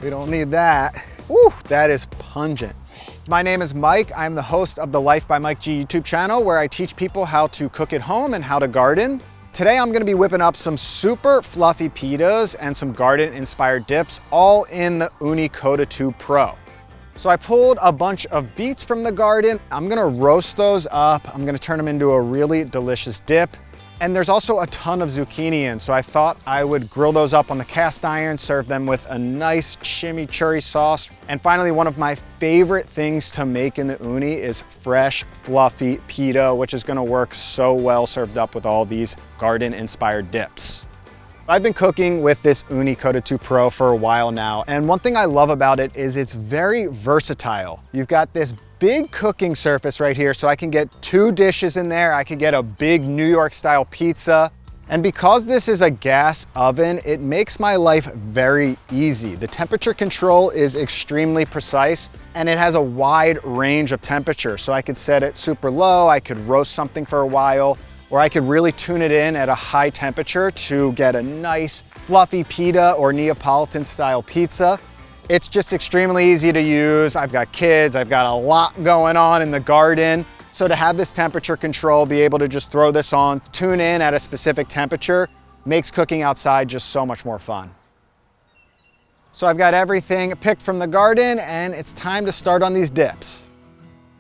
We don't need that. Woo, that is pungent. My name is Mike. I'm the host of the Life by Mike G YouTube channel, where I teach people how to cook at home and how to garden. Today I'm gonna be whipping up some super fluffy pitas and some garden-inspired dips, all in the Ooni Koda 2 Pro. So I pulled a bunch of beets from the garden. I'm gonna roast those up. I'm gonna turn them into a really delicious dip. And there's also a ton of zucchini in, so I thought I would grill those up on the cast iron, serve them with a nice chimichurri sauce. And finally, one of my favorite things to make in the Ooni is fresh, fluffy pita, which is gonna work so well served up with all these garden-inspired dips. I've been cooking with this Ooni Koda 2 Pro for a while now, and one thing I love about it is it's very versatile. You've got this big cooking surface right here, so I can get 2 dishes in there. I could get a big New York style pizza. And because this is a gas oven, it makes my life very easy. The temperature control is extremely precise, and it has a wide range of temperature. So I could set it super low, I could roast something for a while, or I could really tune it in at a high temperature to get a nice fluffy pita or Neapolitan style pizza. It's just extremely easy to use. I've got kids, I've got a lot going on in the garden. So to have this temperature control, be able to just throw this on, tune in at a specific temperature, makes cooking outside just so much more fun. So I've got everything picked from the garden, and it's time to start on these dips.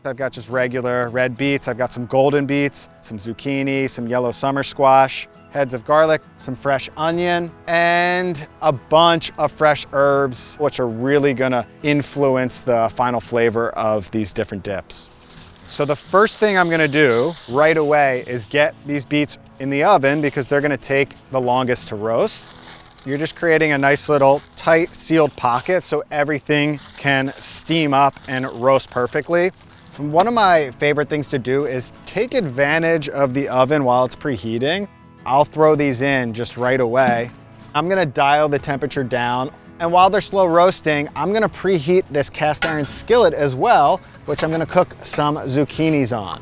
I've got just regular red beets, I've got some golden beets, some zucchini, some yellow summer squash, heads of garlic, some fresh onion, and a bunch of fresh herbs, which are really gonna influence the final flavor of these different dips. So the first thing I'm gonna do right away is get these beets in the oven, because they're gonna take the longest to roast. You're just creating a nice little tight sealed pocket so everything can steam up and roast perfectly. One of my favorite things to do is take advantage of the oven while it's preheating. I'll throw these in just right away. I'm gonna dial the temperature down, and while they're slow roasting, I'm gonna preheat this cast iron skillet as well, which I'm gonna cook some zucchinis on.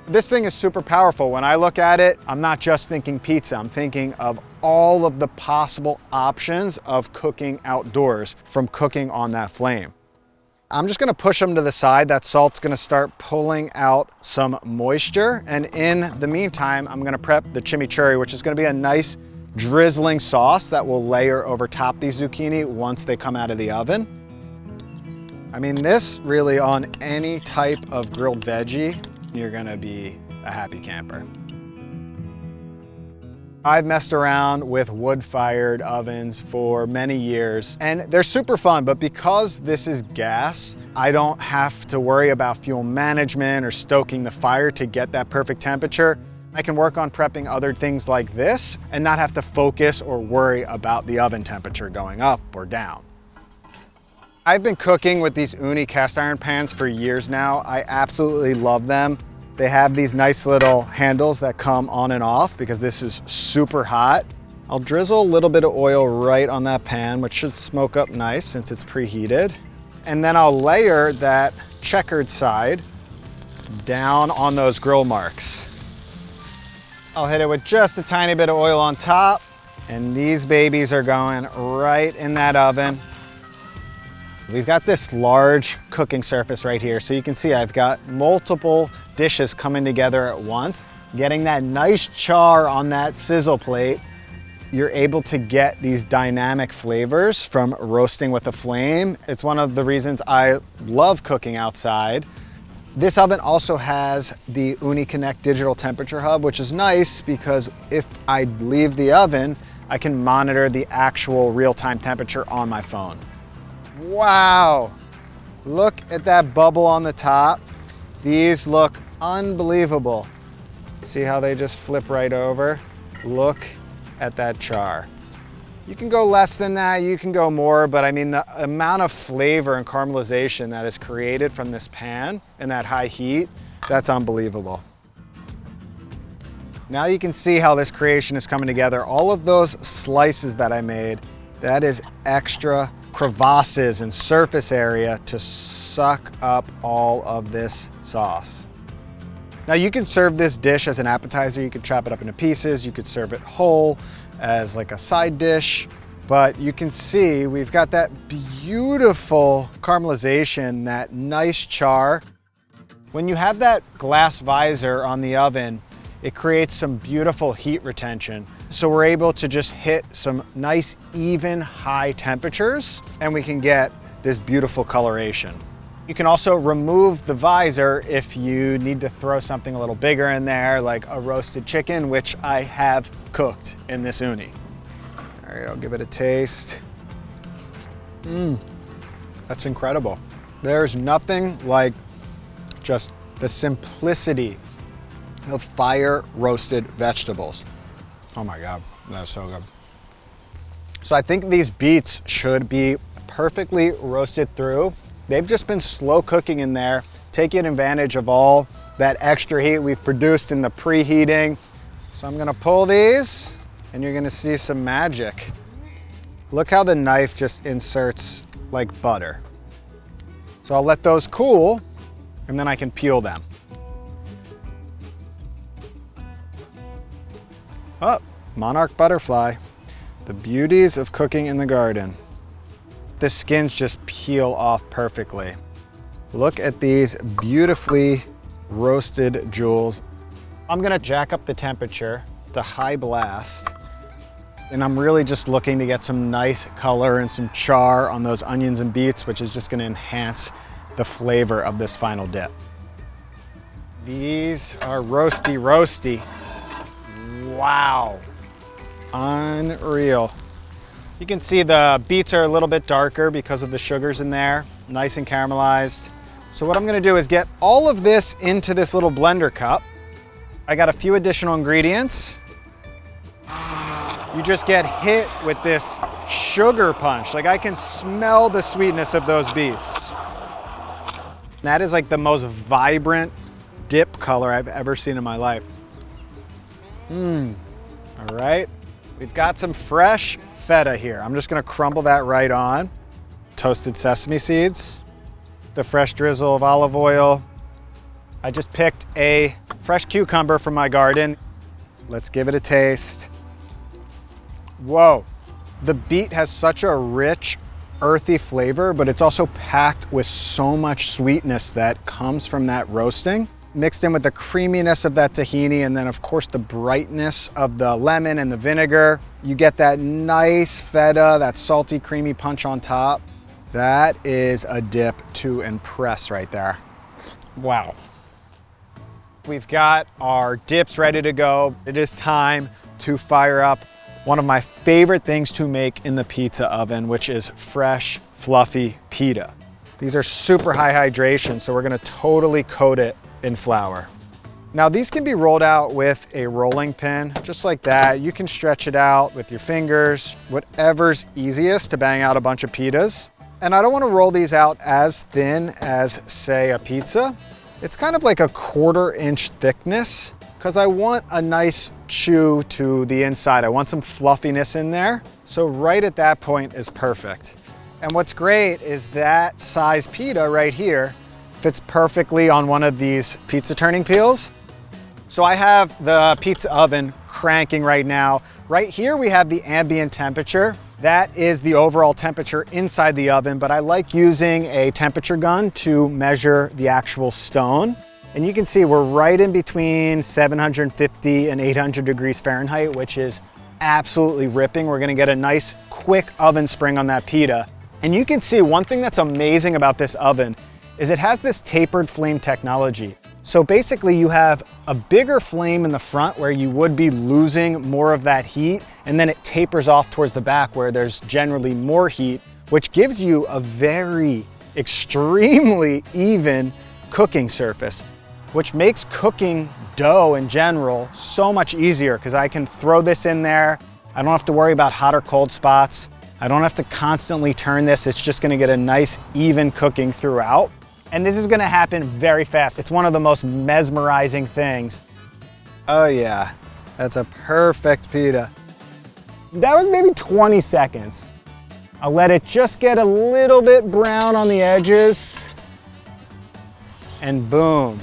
This thing is super powerful. When I look at it, I'm not just thinking pizza, I'm thinking of all of the possible options of cooking outdoors from cooking on that flame. I'm just gonna push them to the side. That salt's gonna start pulling out some moisture. And in the meantime, I'm gonna prep the chimichurri, which is gonna be a nice drizzling sauce that will layer over top these zucchini once they come out of the oven. I mean, this really on any type of grilled veggie, you're gonna be a happy camper. I've messed around with wood-fired ovens for many years, and they're super fun, but because this is gas, I don't have to worry about fuel management or stoking the fire to get that perfect temperature. I can work on prepping other things like this and not have to focus or worry about the oven temperature going up or down. I've been cooking with these Ooni cast iron pans for years now. I absolutely love them. They have these nice little handles that come on and off because this is super hot. I'll drizzle a little bit of oil right on that pan, which should smoke up nice since it's preheated. And then I'll layer that checkered side down on those grill marks. I'll hit it with just a tiny bit of oil on top, and these babies are going right in that oven. We've got this large cooking surface right here, so you can see I've got multiple dishes coming together at once, getting that nice char on that sizzle plate. You're able to get these dynamic flavors from roasting with a flame. It's one of the reasons I love cooking outside. This oven also has the Ooni Connect digital temperature hub, which is nice because if I leave the oven, I can monitor the actual real-time temperature on my phone. Wow, look at that bubble on the top. These look unbelievable. See how they just flip right over? Look at that char. You can go less than that, you can go more, but I mean the amount of flavor and caramelization that is created from this pan and that high heat, that's unbelievable. Now you can see how this creation is coming together. All of those slices that I made, that is extra crevasses and surface area to suck up all of this sauce. Now you can serve this dish as an appetizer. You could chop it up into pieces. You could serve it whole as like a side dish. But you can see we've got that beautiful caramelization, that nice char. When you have that glass visor on the oven, it creates some beautiful heat retention. So we're able to just hit some nice, even high temperatures, and we can get this beautiful coloration. You can also remove the visor if you need to throw something a little bigger in there, like a roasted chicken, which I have cooked in this uni. All right, I'll give it a taste. That's incredible. There's nothing like just the simplicity of fire roasted vegetables. Oh my God, that's so good. So I think these beets should be perfectly roasted through. They've just been slow cooking in there, taking advantage of all that extra heat we've produced in the preheating. So I'm gonna pull these and you're gonna see some magic. Look how the knife just inserts like butter. So I'll let those cool and then I can peel them. Oh, monarch butterfly. The beauties of cooking in the garden. The skins just peel off perfectly. Look at these beautifully roasted jewels. I'm gonna jack up the temperature to high blast. And I'm really just looking to get some nice color and some char on those onions and beets, which is just gonna enhance the flavor of this final dip. These are roasty, roasty. Wow, unreal. You can see the beets are a little bit darker because of the sugars in there, nice and caramelized. So what I'm gonna do is get all of this into this little blender cup. I got a few additional ingredients. You just get hit with this sugar punch. Like I can smell the sweetness of those beets. That is like the most vibrant dip color I've ever seen in my life. All right, we've got some fresh feta here. I'm just gonna crumble that right on. Toasted sesame seeds, the fresh drizzle of olive oil. I just picked a fresh cucumber from my garden. Let's give it a taste. Whoa, the beet has such a rich, earthy flavor, but it's also packed with so much sweetness that comes from that roasting, mixed in with the creaminess of that tahini, and then of course the brightness of the lemon and the vinegar. You get that nice feta, that salty, creamy punch on top. That is a dip to impress right there. Wow. We've got our dips ready to go. It is time to fire up one of my favorite things to make in the pizza oven, which is fresh, fluffy pita. These are super high hydration, so we're gonna totally coat it in flour. Now these can be rolled out with a rolling pin, just like that. You can stretch it out with your fingers, whatever's easiest to bang out a bunch of pitas. And I don't wanna roll these out as thin as, say, a pizza. It's kind of like a 1/4 inch thickness, because I want a nice chew to the inside. I want some fluffiness in there. So right at that point is perfect. And what's great is that size pita right here fits perfectly on one of these pizza turning peels. So I have the pizza oven cranking right now. Right here we have the ambient temperature. That is the overall temperature inside the oven, but I like using a temperature gun to measure the actual stone. And you can see we're right in between 750 and 800 degrees Fahrenheit, which is absolutely ripping. We're gonna get a nice quick oven spring on that pita. And you can see one thing that's amazing about this oven is it has this tapered flame technology. So basically you have a bigger flame in the front where you would be losing more of that heat, and then it tapers off towards the back where there's generally more heat, which gives you a very extremely even cooking surface, which makes cooking dough in general so much easier because I can throw this in there. I don't have to worry about hot or cold spots. I don't have to constantly turn this. It's just gonna get a nice even cooking throughout. And this is gonna happen very fast. It's one of the most mesmerizing things. Oh yeah, that's a perfect pita. That was maybe 20 seconds. I'll let it just get a little bit brown on the edges. And boom,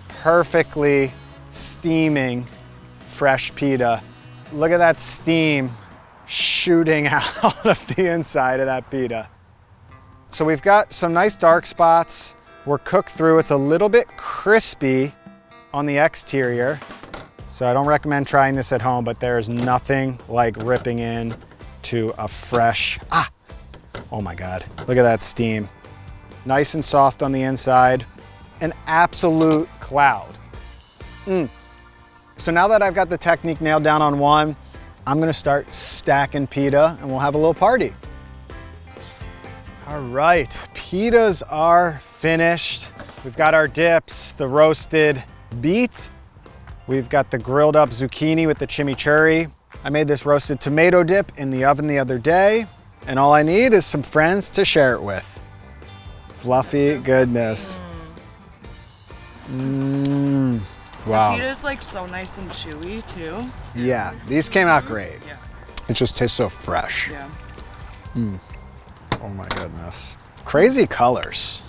perfectly steaming fresh pita. Look at that steam shooting out of the inside of that pita. So we've got some nice dark spots. We're cooked through. It's a little bit crispy on the exterior. So I don't recommend trying this at home, but there's nothing like ripping in to a fresh, oh my God, look at that steam. Nice and soft on the inside, an absolute cloud. So now that I've got the technique nailed down on one, I'm gonna start stacking pita and we'll have a little party. All right, pitas are finished. We've got our dips, the roasted beet. We've got the grilled up zucchini with the chimichurri. I made this roasted tomato dip in the oven the other day, and all I need is some friends to share it with. Fluffy goodness. Wow. The pita is like so nice and chewy too. Yeah, these came out great. Yeah. It just tastes so fresh. Yeah. Oh my goodness. Crazy colors.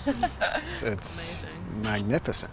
It's Amazing. magnificent.